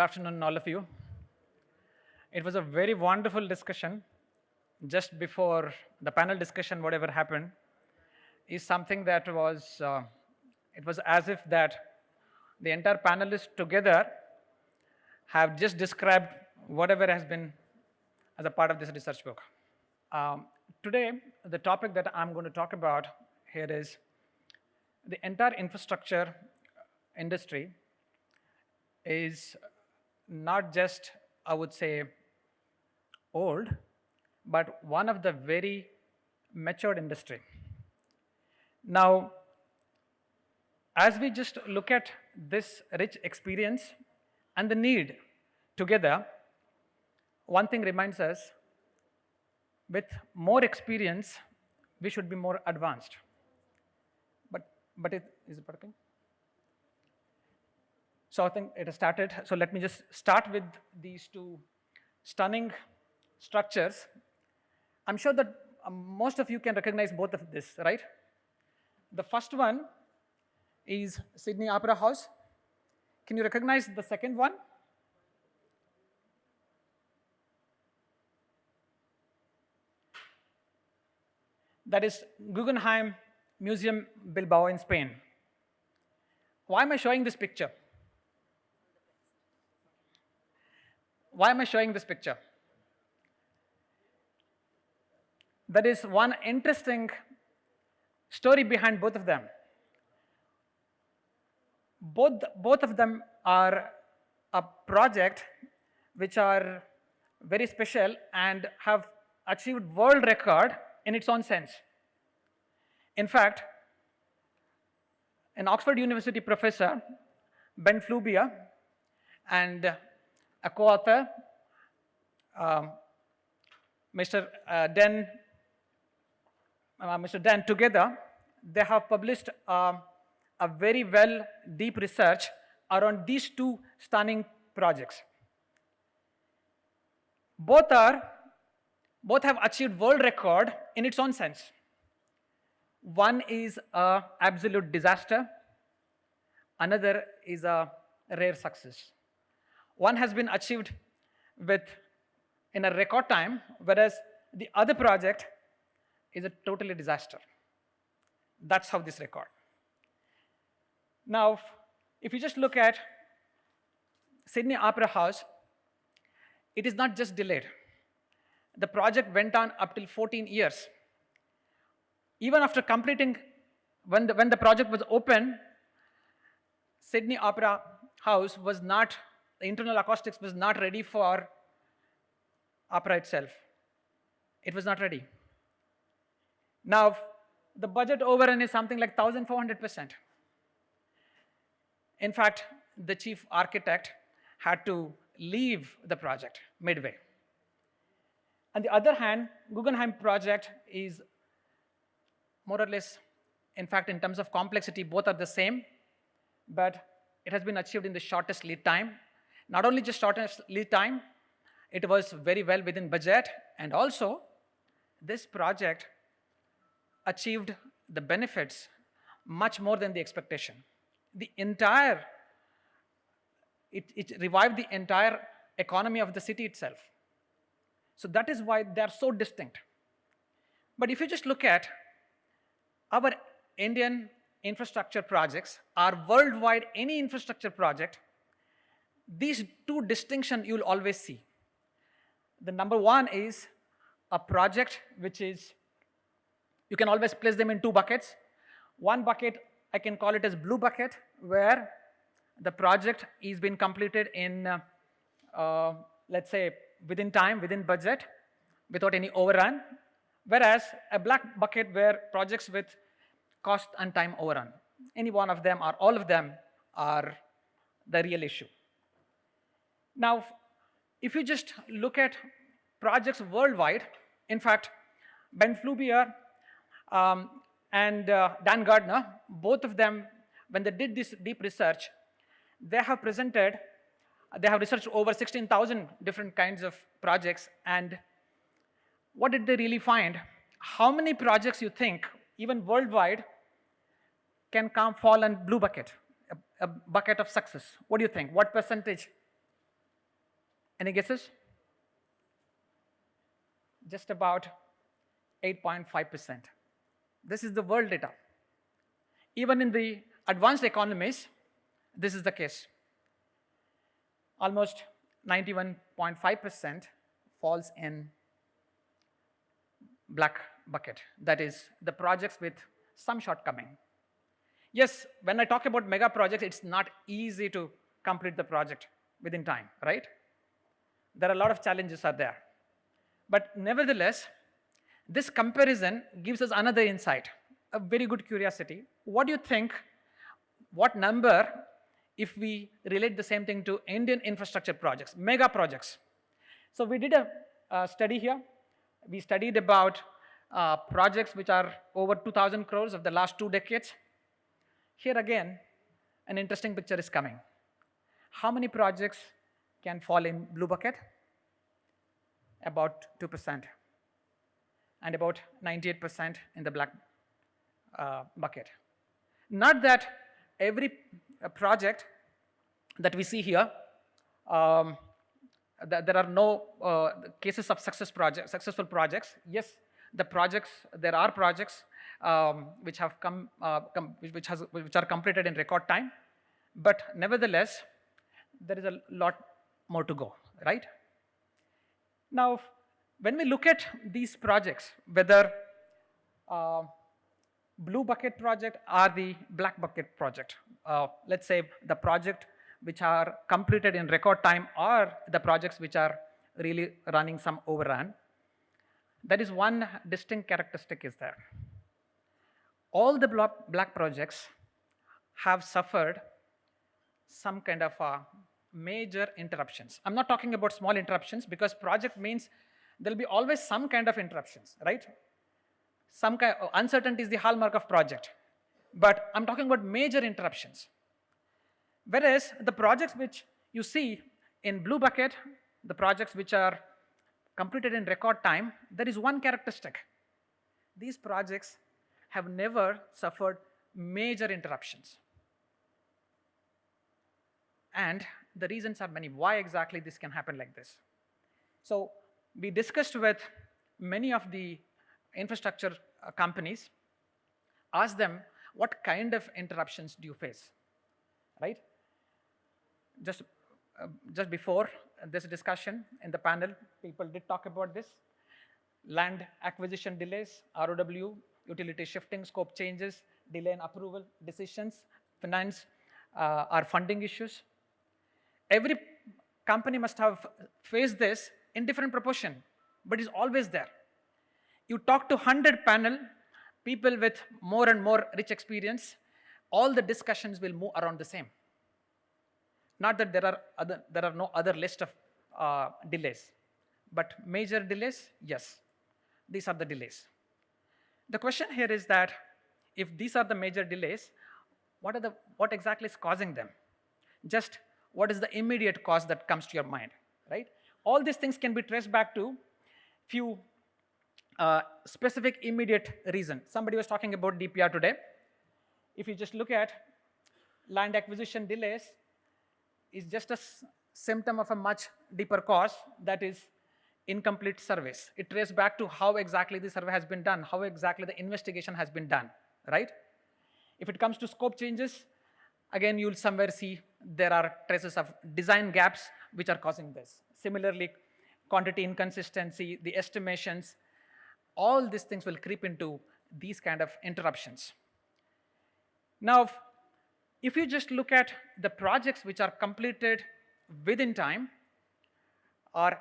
afternoon, all of you. It was a very wonderful discussion. Just before the panel discussion, whatever happened, is something that was, it was as if that the entire panelists together have just described whatever has been as a part of this research book. Today, the topic that I'm going to talk about here is the entire infrastructure industry is not just, I would say, old, but one of the very matured industry. Now, as we just look at this rich experience and the need together, one thing reminds us, with more experience, we should be more advanced. But is it working? So I think it has started. So let me just start with these two stunning structures. I'm sure that most of you can recognize both of this, right? The first one is Sydney Opera House. Can you recognize the second one? That is Guggenheim Museum Bilbao in Spain. Why am I showing this picture? Why am I showing this picture? There is one interesting story behind both of them. Both of them are a project which are very special and have achieved world record in its own sense. In fact, an Oxford University professor, Ben Flubia, and a co-author, Mr. Dan, together, they have published a very well deep research around these two stunning projects. Both have achieved world record in its own sense. One is an absolute disaster, another is a rare success. One has been achieved in a record time, whereas the other project is a totally disaster. That's how this record. Now, if you just look at Sydney Opera House, it is not just delayed. The project went on up till 14 years. Even after completing, when the project was open, Sydney Opera House was not, the internal acoustics was not ready for opera itself. It was not ready. Now, the budget overrun is something like 1,400%. In fact, the chief architect had to leave the project midway. On the other hand, Guggenheim project is more or less, in fact, in terms of complexity, both are the same, but it has been achieved in the shortest lead time. Not only just shortest lead time, it was very well within budget, and also this project achieved the benefits much more than the expectation. It revived the entire economy of the city itself. So that is why they are so distinct. But if you just look at our Indian infrastructure projects, our worldwide any infrastructure project, these two distinctions you will always see. The number one is a project which is, you can always place them in two buckets. One bucket, I can call it as blue bucket, where the project is being completed in, let's say, within time, within budget, without any overrun. Whereas a black bucket where projects with cost and time overrun. Any one of them or all of them are the real issue. Now, if you just look at projects worldwide, in fact, Ben Flubia and Dan Gardner, both of them, when they did this deep research, they have researched over 16,000 different kinds of projects, and what did they really find? How many projects you think, even worldwide, can fall in blue bucket, a bucket of success? What do you think? What percentage Any guesses? Just about 8.5%. This is the world data. Even in the advanced economies, this is the case. Almost 91.5% falls in black bucket. That is the projects with some shortcoming. Yes, when I talk about mega projects, it's not easy to complete the project within time, right? There are a lot of challenges are there. But nevertheless, this comparison gives us another insight, a very good curiosity. What do you think, what number, if we relate the same thing to Indian infrastructure projects, mega projects? So we did a study here. We studied about projects which are over 2,000 crores of the last 2 decades. Here again, an interesting picture is coming. How many projects can fall in blue bucket? About 2%, and about 98% in the black bucket. Not that every project that we see here, there are no cases of successful projects. Yes, there are projects which are completed in record time, but nevertheless, there is a lot more to go, right? Now, when we look at these projects, whether blue bucket project or the black bucket project, let's say the project which are completed in record time or the projects which are really running some overrun, there is one distinct characteristic is there. All the black projects have suffered some kind of major interruptions. I'm not talking about small interruptions, because project means there'll be always some kind of interruptions, right? Some kind of uncertainty is the hallmark of project, but I'm talking about major interruptions. Whereas the projects which you see in blue bucket, the projects which are completed in record time, there is one characteristic. These projects have never suffered major interruptions. And the reasons are many. Why exactly this can happen like this? So we discussed with many of the infrastructure companies, asked them, what kind of interruptions do you face, right? Just before this discussion in the panel, people did talk about this. Land acquisition delays, ROW, utility shifting, scope changes, delay in approval decisions, finance or funding issues. Every company must have faced this in different proportion, but it's always there. You talk to 100 panel, people with more and more rich experience, all the discussions will move around the same. Not that there are no other list of delays, but major delays, yes, these are the delays. The question here is that if these are the major delays, what exactly is causing them? Just what is the immediate cause that comes to your mind, right? All these things can be traced back to few specific immediate reason. Somebody was talking about DPR today. If you just look at land acquisition delays, is just a symptom of a much deeper cause, that is incomplete surveys. It traces back to how exactly the survey has been done, how exactly the investigation has been done, right? If it comes to scope changes, again, you'll somewhere see there are traces of design gaps which are causing this. Similarly, quantity inconsistency, the estimations, all these things will creep into these kind of interruptions. Now, if you just look at the projects which are completed within time, or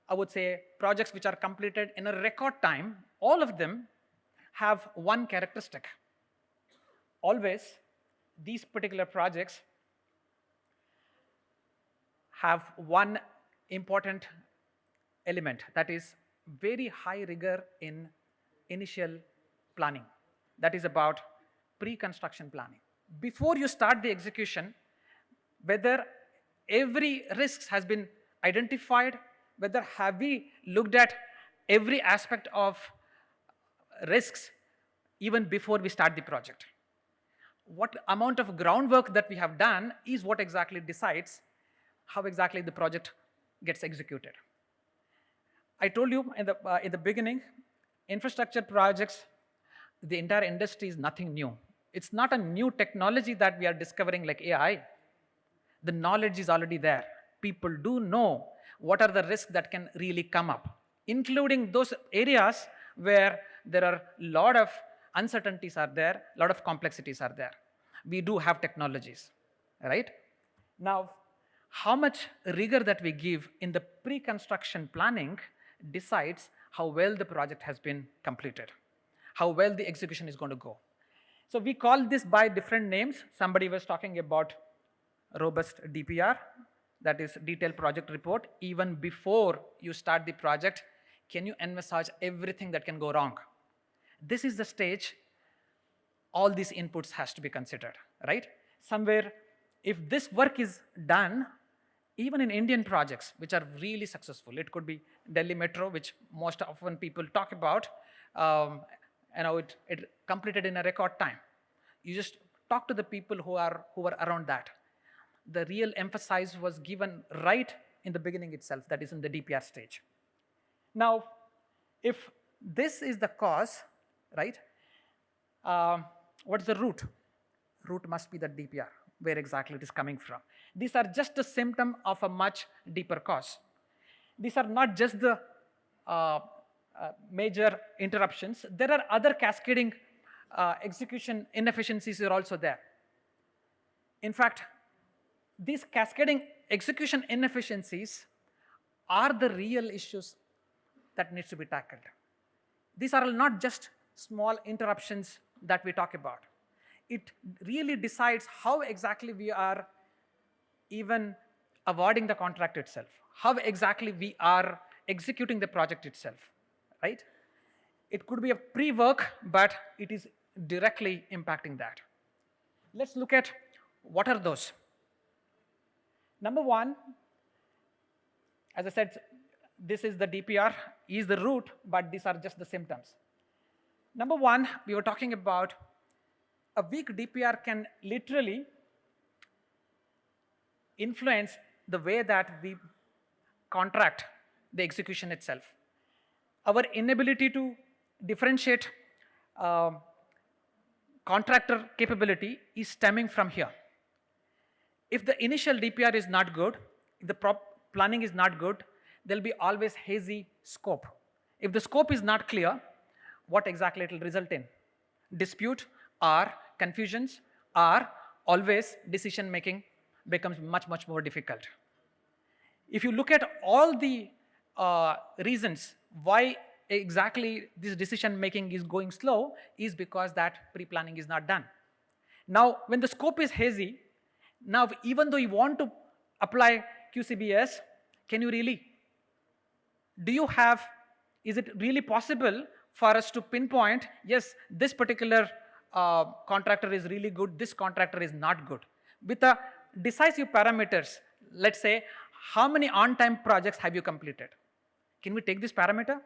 I would say projects which are completed in a record time, all of them have one characteristic. Always, these particular projects have one important element, that is very high rigor in initial planning. That is about pre-construction planning. Before you start the execution, whether every risk has been identified, whether have we looked at every aspect of risks even before we start the project. What amount of groundwork that we have done is what exactly decides how exactly the project gets executed. I told you in the beginning, infrastructure projects, the entire industry is nothing new. It's not a new technology that we are discovering like AI. The knowledge is already there. People do know what are the risks that can really come up, including those areas where there are a lot of uncertainties are there, a lot of complexities are there. We do have technologies, right? Now, how much rigor that we give in the pre-construction planning decides how well the project has been completed, how well the execution is going to go. So we call this by different names. Somebody was talking about robust DPR, that is detailed project report. Even before you start the project, can you envisage everything that can go wrong? This is the stage all these inputs has to be considered, right? Somewhere, if this work is done, even in Indian projects, which are really successful, it could be Delhi Metro, which most often people talk about, it completed in a record time. You just talk to the people who were around that. The real emphasis was given right in the beginning itself, that is in the DPR stage. Now, if this is the cause, right, what's the root? Root must be the DPR, where exactly it is coming from. These are just a symptom of a much deeper cause. These are not just the major interruptions. There are other cascading execution inefficiencies are also there. In fact, these cascading execution inefficiencies are the real issues that needs to be tackled. These are not just small interruptions that we talk about. It really decides how exactly we are even awarding the contract itself, how exactly we are executing the project itself, right? It could be a pre-work, but it is directly impacting that. Let's look at what are those. Number one, as I said, this is the DPR, is the root, but these are just the symptoms. Number one, we were talking about a weak DPR can literally influence the way that we contract the execution itself. Our inability to differentiate contractor capability is stemming from here. If the initial DPR is not good, if the planning is not good, there will be always hazy scope. If the scope is not clear, what exactly it will result in? Dispute or confusions, or always decision making becomes much, much more difficult. If you look at all the reasons why exactly this decision making is going slow, is because that pre-planning is not done. Now, when the scope is hazy, now even though you want to apply QCBS, can you really? Do you have, is it really possible for us to pinpoint, yes, this particular contractor is really good, this contractor is not good? With a decisive parameters, let's say, how many on-time projects have you completed? Can we take this parameter?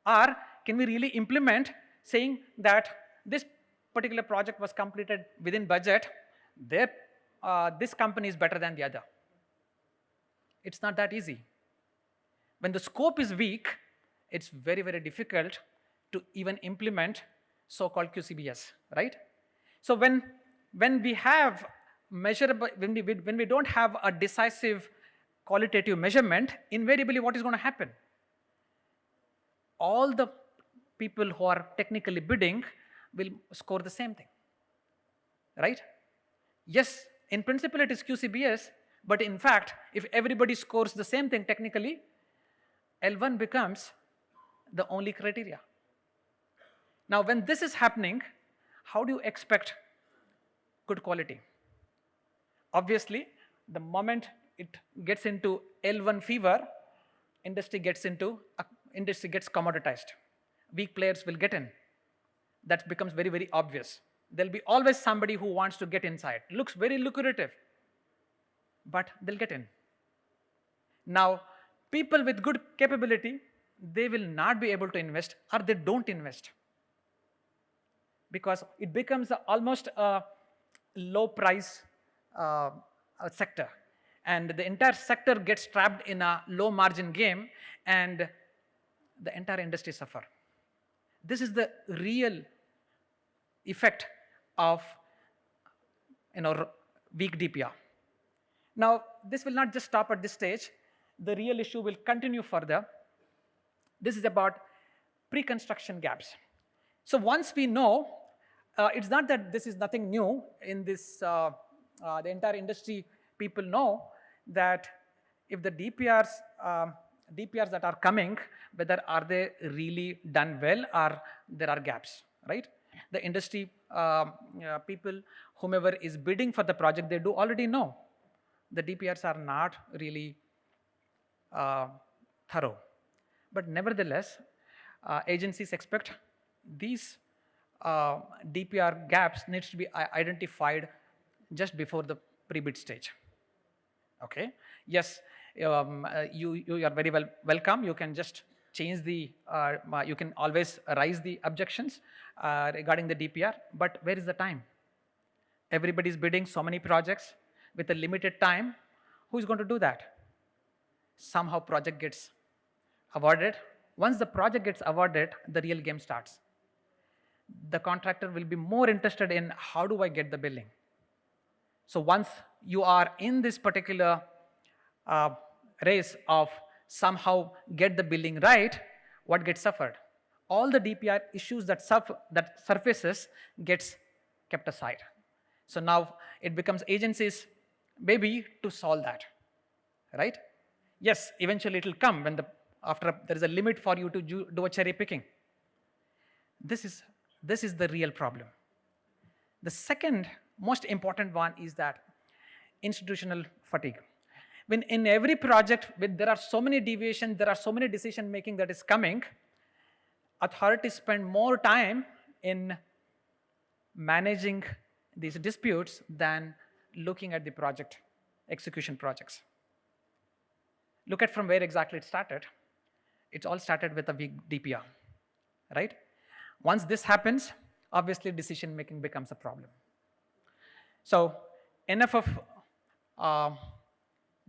Or can we really implement saying that this particular project was completed within budget, this company is better than the other? It's not that easy. When the scope is weak, it's very, very difficult to even implement so-called QCBS, right? So when we have measurable, when we don't have a decisive qualitative measurement, invariably what is going to happen? All the people who are technically bidding will score the same thing, right? Yes, in principle it is QCBS, but in fact, if everybody scores the same thing technically, L1 becomes the only criteria. Now, when this is happening, how do you expect good quality? Obviously, the moment it gets into L1 fever, industry gets commoditized. Weak players will get in. That becomes very, very obvious. There'll be always somebody who wants to get inside. Looks very lucrative, but they'll get in. Now, people with good capability, they will not be able to invest, or they don't invest, because it becomes almost a low price sector. and the entire sector gets trapped in a low margin game, and the entire industry suffer. This is the real effect of weak DPR. Now, this will not just stop at this stage. The real issue will continue further. This is about pre-construction gaps. So once we know, it's not that this is nothing new in this, the entire industry people know that if the DPRs that are coming, whether are they really done well or there are gaps, right? The industry people, whomever is bidding for the project, they do already know the DPRs are not really thorough. But nevertheless, agencies expect these DPR gaps needs to be identified just before the pre-bid stage. Okay. Yes, you are very welcome. You can just change the, you can always raise the objections regarding the DPR, but where is the time? Everybody is bidding so many projects with a limited time. Who is going to do that? Somehow project gets awarded. Once the project gets awarded, the real game starts. The contractor will be more interested in how do I get the billing. So once you are in this particular race of somehow get the billing right, what gets suffered? All the DPR issues that surfaces gets kept aside. So now it becomes agencies' baby to solve that, right? Yes, eventually it will come when after there is a limit for you to do a cherry picking. This is the real problem. The second most important one is that institutional fatigue. When in every project, there are so many deviations, there are so many decision making that is coming, authorities spend more time in managing these disputes than looking at the project execution projects. Look at from where exactly it started. It all started with a weak DPR, right? Once this happens, obviously decision making becomes a problem. So enough of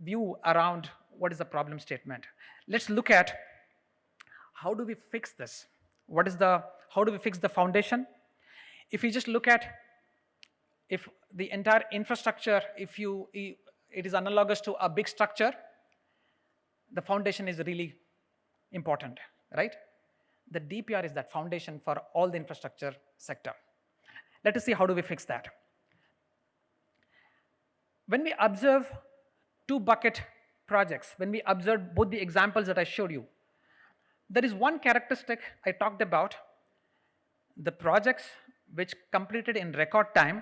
view around what is the problem statement. Let's look at how do we fix this? How do we fix the foundation? If you just look at, if the entire infrastructure, it is analogous to a big structure, the foundation is really important, right? The DPR is that foundation for all the infrastructure sector. Let us see how do we fix that. When we observe two bucket projects, when we observe both the examples that I showed you, there is one characteristic I talked about. The projects which completed in record time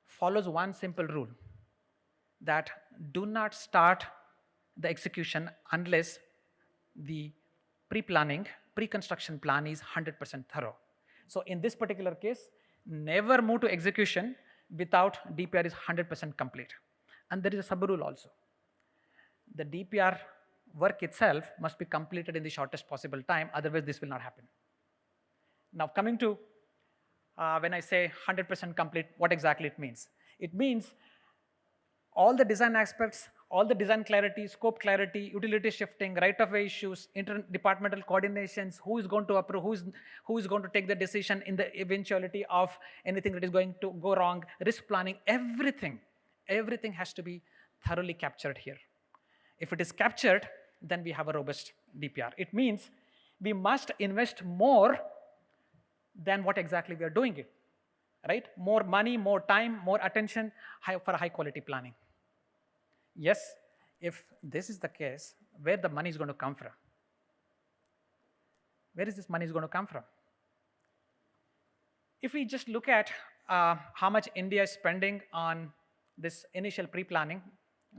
follows one simple rule, that do not start the execution unless the pre-construction plan is 100% thorough. So in this particular case, never move to execution without DPR is 100% complete. And there is a sub-rule also. The DPR work itself must be completed in the shortest possible time, otherwise this will not happen. Now coming to when I say 100% complete, what exactly it means? It means all the design aspects, all the design clarity, scope clarity, utility shifting, right-of-way issues, interdepartmental coordinations, who is going to approve, who is going to take the decision in the eventuality of anything that is going to go wrong, risk planning, everything has to be thoroughly captured here. If it is captured, then we have a robust DPR. It means we must invest more than what exactly we are doing it, right? More money, more time, more attention for high quality planning. Yes, if this is the case, where the money is going to come from? Where is this money is going to come from? If we just look at how much India is spending on this initial pre-planning,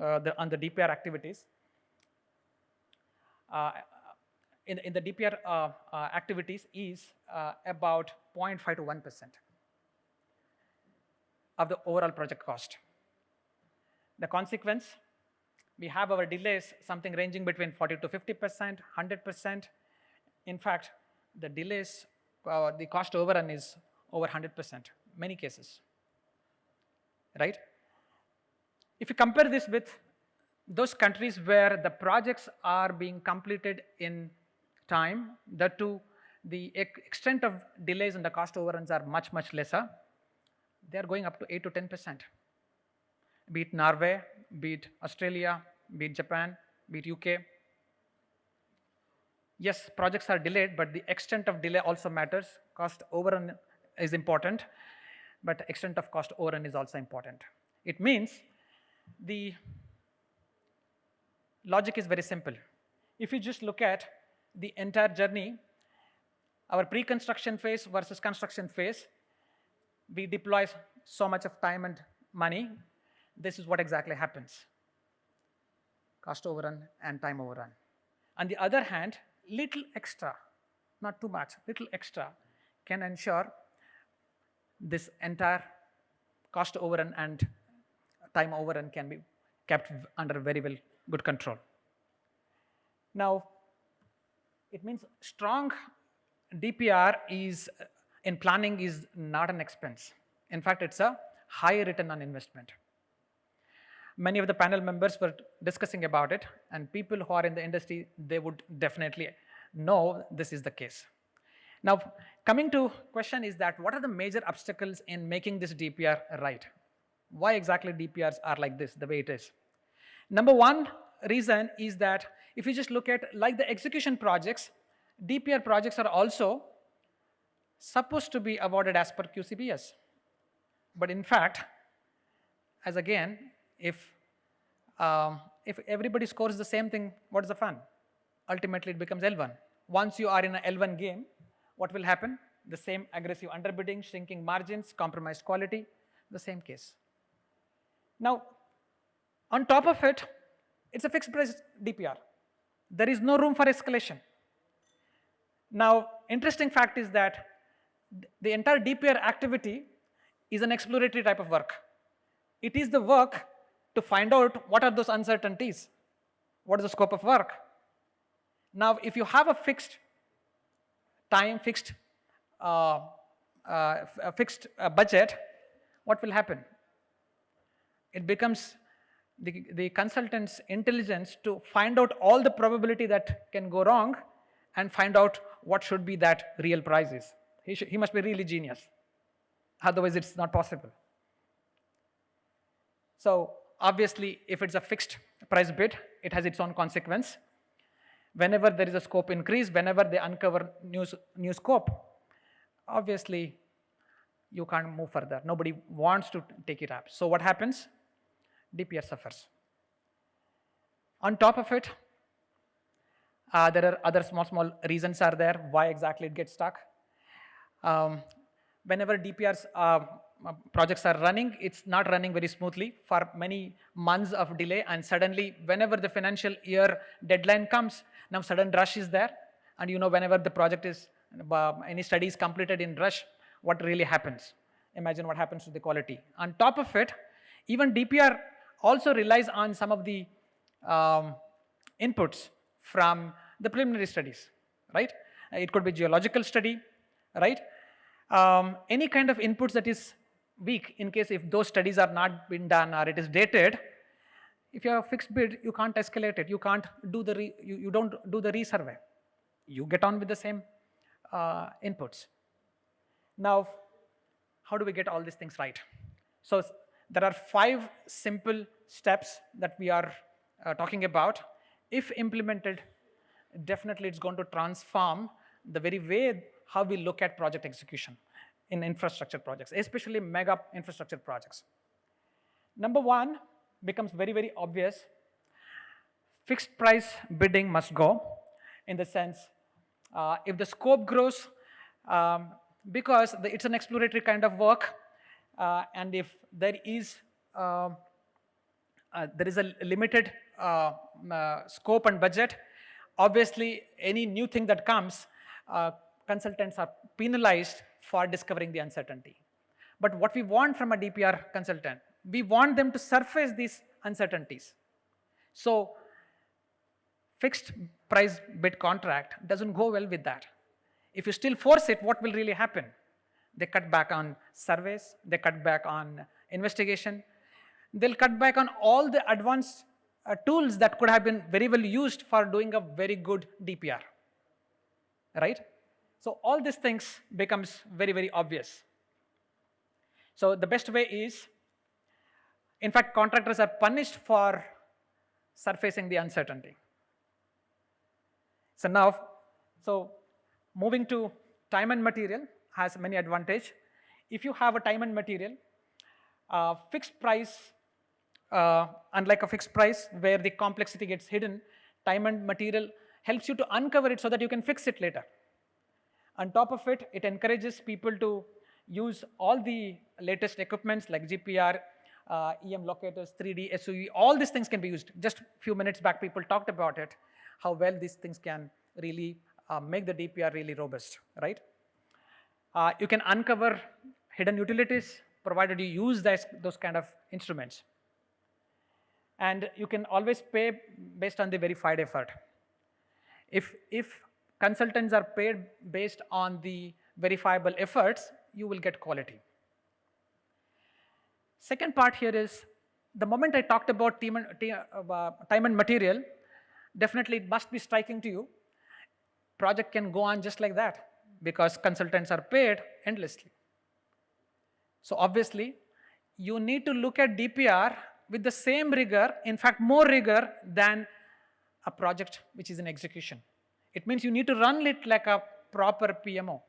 on the DPR activities, in the DPR activities is about 0.5 to 1% of the overall project cost. The consequence, we have our delays something ranging between 40 to 50%, 100%. In fact, the delays, the cost overrun is over 100%, many cases, right? If you compare this with those countries where the projects are being completed in time, that too the extent of delays and the cost overruns are much, much lesser, they are going up to 8 to 10%. Be it Norway, be it Australia, be it Japan, be it UK. Yes, projects are delayed, but the extent of delay also matters. Cost overrun is important, but extent of cost overrun is also important. It means the logic is very simple. If you just look at the entire journey, our pre-construction phase versus construction phase, we deploy so much of time and money. This is what exactly happens: cost overrun and time overrun. On the other hand, little extra, not too much, little extra can ensure this entire cost overrun and time overrun can be kept under very well good control. Now, it means strong DPR is in planning is not an expense. In fact, it's a high return on investment. Many of the panel members were discussing about it, and people who are in the industry, they would definitely know this is the case. Now, coming to question is that what are the major obstacles in making this DPR right? Why exactly DPRs are like this, the way it is? Number one reason is that if you just look at like the execution projects, DPR projects are also supposed to be awarded as per QCBS. But in fact, as again, if everybody scores the same thing, what is the fun? Ultimately, it becomes L1. Once you are in an L1 game, what will happen? The same aggressive underbidding, shrinking margins, compromised quality, the same case. Now, on top of it, it's a fixed price DPR. There is no room for escalation. Now, interesting fact is that the entire DPR activity is an exploratory type of work. It is the work to find out what are those uncertainties, what is the scope of work. Now, if you have a fixed time, fixed budget, what will happen? It becomes the consultant's intelligence to find out all the probability that can go wrong and find out what should be that real price is. He must be really genius. Otherwise, it's not possible. So, obviously, if it's a fixed price bid, it has its own consequence. Whenever there is a scope increase, whenever they uncover new scope, obviously, you can't move further. Nobody wants to take it up. So, what happens? DPR suffers. On top of it, there are other small reasons are there why exactly it gets stuck. Whenever DPRs projects are running, it's not running very smoothly for many months of delay, and suddenly whenever the financial year deadline comes, now sudden rush is there, and you know whenever the project is, any study is completed in rush, what really happens? Imagine what happens to the quality. On top of it, even DPR also relies on some of the inputs from the preliminary studies, right? It could be geological study, right? Any kind of inputs that is weak in case if those studies are not been done or it is dated, if you have a fixed bid, you can't escalate it. You can't do the you don't do the resurvey. You get on with the same inputs. Now, how do we get all these things right? So there are 5 simple steps that we are talking about. If implemented, definitely it's going to transform the very way how we look at project execution in infrastructure projects, especially mega infrastructure projects. Number 1 becomes very obvious. Fixed price bidding must go, in the sense, if the scope grows, because it's an exploratory kind of work, and if there is a limited scope and budget, obviously any new thing that comes, consultants are penalized for discovering the uncertainty. But what we want from a DPR consultant, we want them to surface these uncertainties. So fixed price bid contract doesn't go well with that. If you still force it, what will really happen? They cut back on surveys, they cut back on investigation, they'll cut back on all the advanced tools that could have been very well used for doing a very good DPR, right? So all these things becomes very, very obvious. So the best way is, in fact, contractors are punished for surfacing the uncertainty. So now, moving to time and material has many advantages. If you have a time and material, fixed price, unlike a fixed price where the complexity gets hidden, time and material helps you to uncover it so that you can fix it later. On top of it, it encourages people to use all the latest equipments like GPR, EM locators, 3D, SUV, all these things can be used. Just a few minutes back, people talked about it, how well these things can really make the DPR really robust, right? You can uncover hidden utilities provided you use those kind of instruments. And you can always pay based on the verified effort. If consultants are paid based on the verifiable efforts, you will get quality. Second part here is, the moment I talked about time and material, definitely it must be striking to you. Project can go on just like that because consultants are paid endlessly. So obviously, you need to look at DPR with the same rigor, in fact more rigor than a project which is in execution. It means you need to run it like a proper PMO.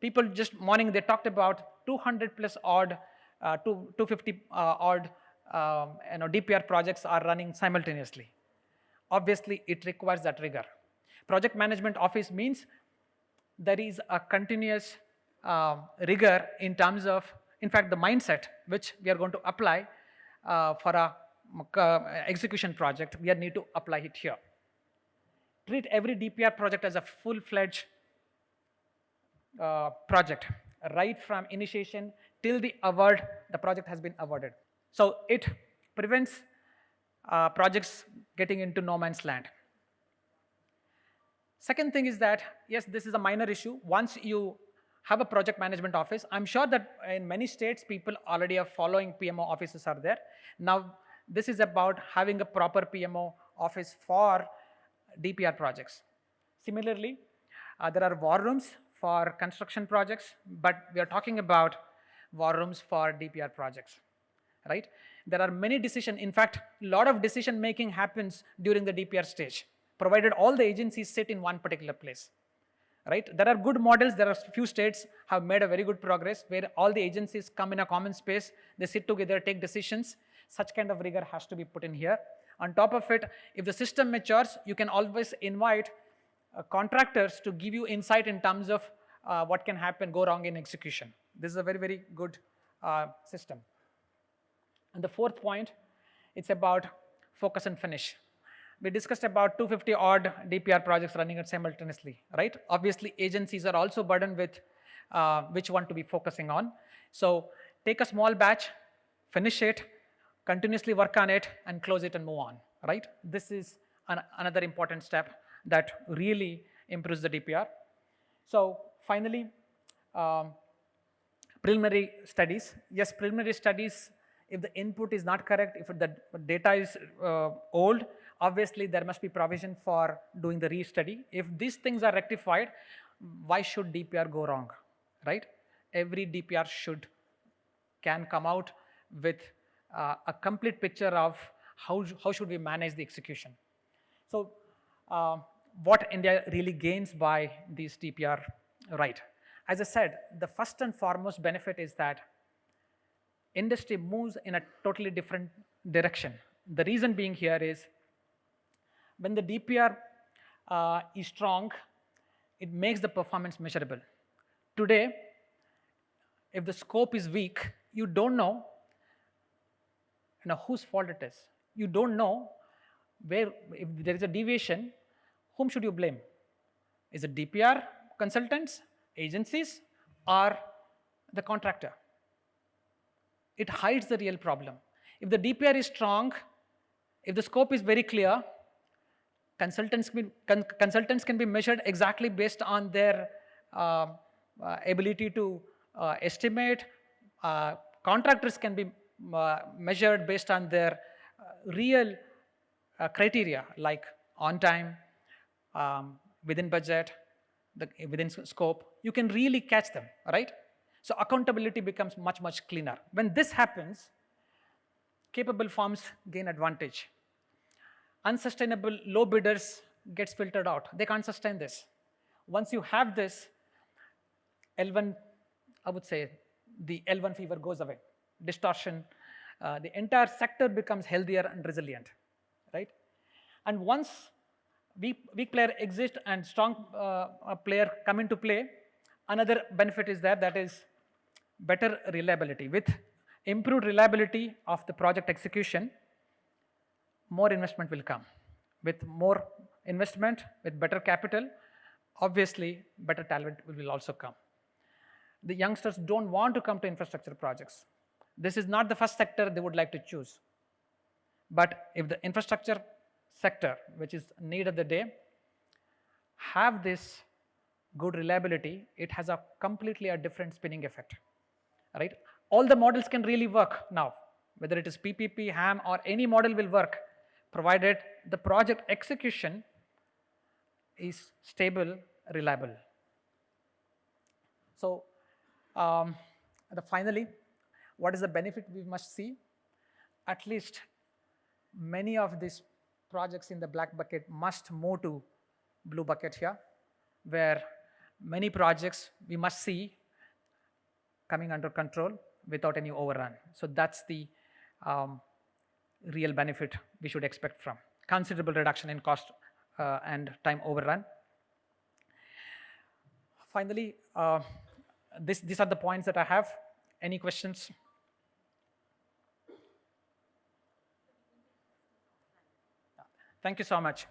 People just morning they talked about 200 plus odd, 250 odd DPR projects are running simultaneously. Obviously, it requires that rigor. Project management office means there is a continuous rigor in terms of, in fact, the mindset which we are going to apply for a execution project. We need to apply it here. Treat every DPR project as a full-fledged project, right from initiation till the award, the project has been awarded. So it prevents projects getting into no man's land. Second thing is that, yes, this is a minor issue. Once you have a project management office, I'm sure that in many states, people already are following PMO offices are there. Now, this is about having a proper PMO office for DPR projects. Similarly, there are war rooms for construction projects, but we are talking about war rooms for DPR projects, right? There are many decisions. In fact, a lot of decision making happens during the DPR stage, provided all the agencies sit in one particular place, right? There are good models. There are few states have made a very good progress where all the agencies come in a common space, they sit together, take decisions. Such kind of rigor has to be put in here. On top of it, if the system matures, you can always invite contractors to give you insight in terms of what can happen, go wrong in execution. This is a very, very good system. And the fourth point, it's about focus and finish. We discussed about 250 odd DPR projects running it simultaneously, right? Obviously, agencies are also burdened with which one to be focusing on. So take a small batch, finish it, continuously work on it, and close it and move on, right? This is another important step that really improves the DPR. So finally, preliminary studies. Yes, preliminary studies, if the input is not correct, if the data is old, obviously there must be provision for doing the restudy. If these things are rectified, why should DPR go wrong, right? Every DPR can come out with a complete picture of how should we manage the execution. So what India really gains by these DPR, right? As I said, the first and foremost benefit is that industry moves in a totally different direction. The reason being here is, when the DPR is strong, it makes the performance measurable. Today, if the scope is weak, you don't know, whose fault it is. You don't know where, if there is a deviation, whom should you blame? Is it DPR consultants, agencies, or the contractor? It hides the real problem. If the DPR is strong, if the scope is very clear, consultants can be measured exactly based on their ability to estimate. Contractors can be measured based on their real criteria like on time, within budget, within scope, you can really catch them, right? So accountability becomes much, much cleaner. When this happens, capable firms gain advantage. Unsustainable low bidders gets filtered out. They can't sustain this. Once you have this, L1, I would say the L1 fever goes away. Distortion, the entire sector becomes healthier and resilient, right? And once weak player exist and strong player come into play, another benefit is that is better reliability. With improved reliability of the project execution, more investment will come. With more investment, with better capital, obviously better talent will also come. The youngsters don't want to come to infrastructure projects. This is not the first sector they would like to choose. But if the infrastructure sector, which is need of the day, have this good reliability, it has a completely a different spinning effect, right? All the models can really work now, whether it is PPP, HAM, or any model will work, provided the project execution is stable, reliable. So, finally, what is the benefit we must see? At least many of these projects in the black bucket must move to blue bucket here, where many projects we must see coming under control without any overrun. So that's the real benefit we should expect from considerable reduction in cost and time overrun. Finally, these are the points that I have. Any questions? Thank you so much.